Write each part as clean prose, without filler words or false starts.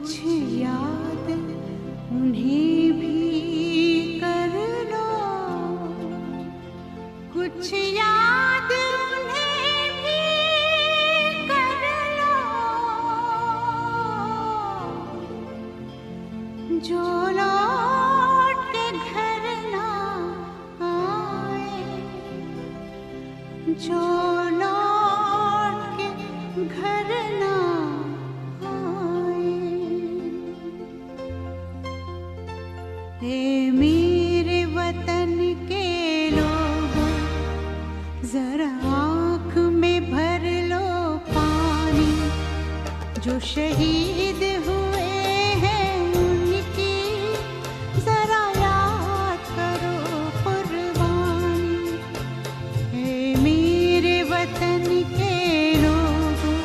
कुछ याद उन्हें भी कर लो, कुछ याद उन्हें भी कर लो, जो लौट के घर ना आए, जो लौट के घर ना आए। ए मेरे वतन के लोगों, जरा आँख में भर लो पानी, जो शहीद हुए हैं उनकी जरा याद करो कुर्बानी। ए मेरे वतन के लोगों,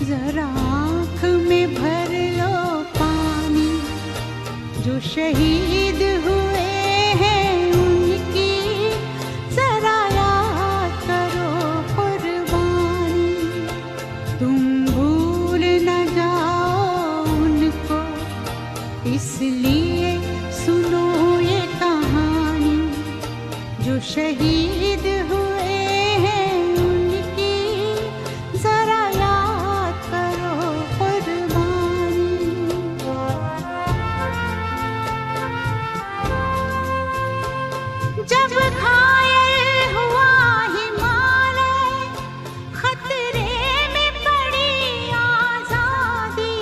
जरा आँख में भर लो पानी, जो शहीद हुए हैं उनकी जरा याद करो कुर्बानी। तुम भूल न जाओ उनको, इसलिए सुनो ये कहानी, जो शहीद हुए हैं उनकी जरा याद करो कुर्बानी। जब घायल हुआ हिमालय, खतरे में पड़ी आजादी,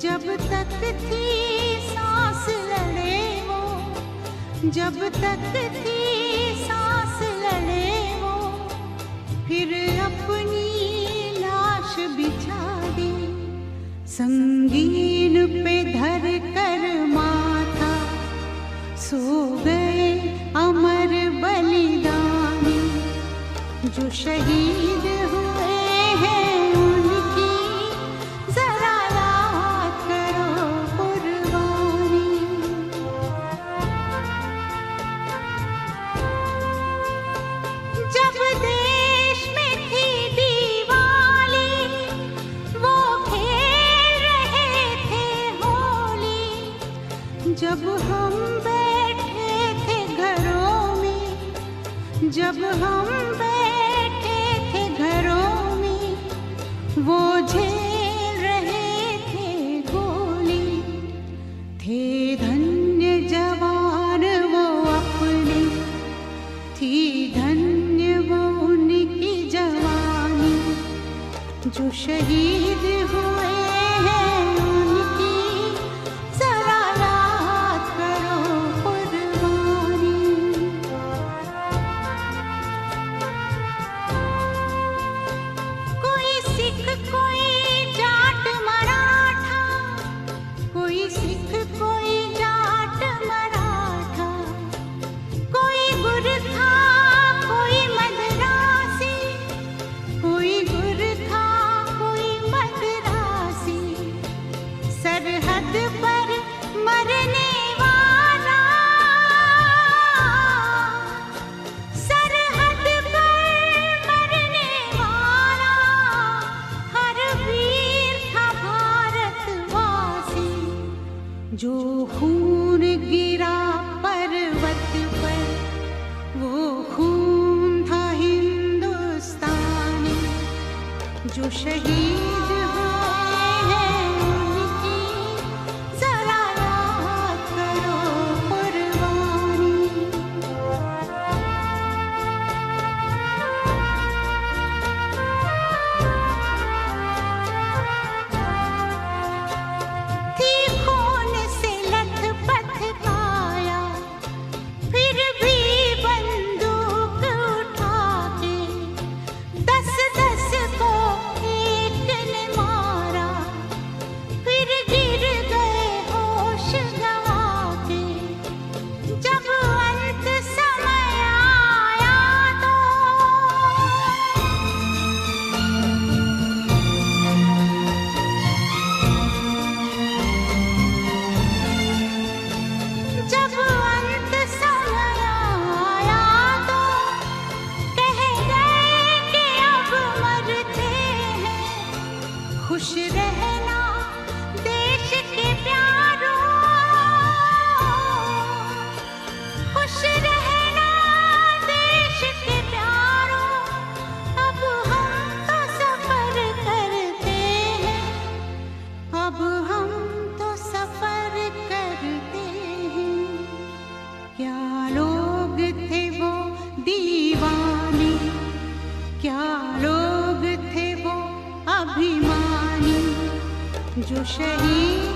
जब तक थी सांस लड़े वो, जब तक थी सांस लड़े वो, फिर अपनी लाश बिछा दी, संगीन पे धर कर माथा, सो गए अमर बलिदानी, जो शहीद हुए हैं उनकी जरा याद करो कुर्बानी। जब देश में थी दिवाली, वो खेल रहे थे होली, जब हम बैठे थे घरों में, जब हम बैठे थे घरों में, वो झेल रहे थे गोली। थे धन्य जवान वो अपने, थी धन्य वो उनकी जवानी, जो शहीद हुए हैं उनकी जरा याद करो कुर्बानी। कोई सिख कोई जाट मराठा, कोई सिख कोई जाट मराठा, कोई गुरखा कोई मद्रासी, कोई गुरखा कोई मद्रासी, सरहद पर मरने वाला, सरहद पर मरने वाला, हर वीर था भारतवासी, जो खून गिरा पर्वत पर, वो खून था हिंदुस्तानी, जो शहीद हुए हैं उनकी जरा याद करो कुर्बानी। थी खून से लथपथ काया, फिर भी बंदूक उठा के 10-10 को एक ने मारा, फिर गिर गए होश गंवा के। जब अंत समय आया तो जब अंत समय आया तो कह गए कि अब मरते हैं, खुश रहना जो शहीद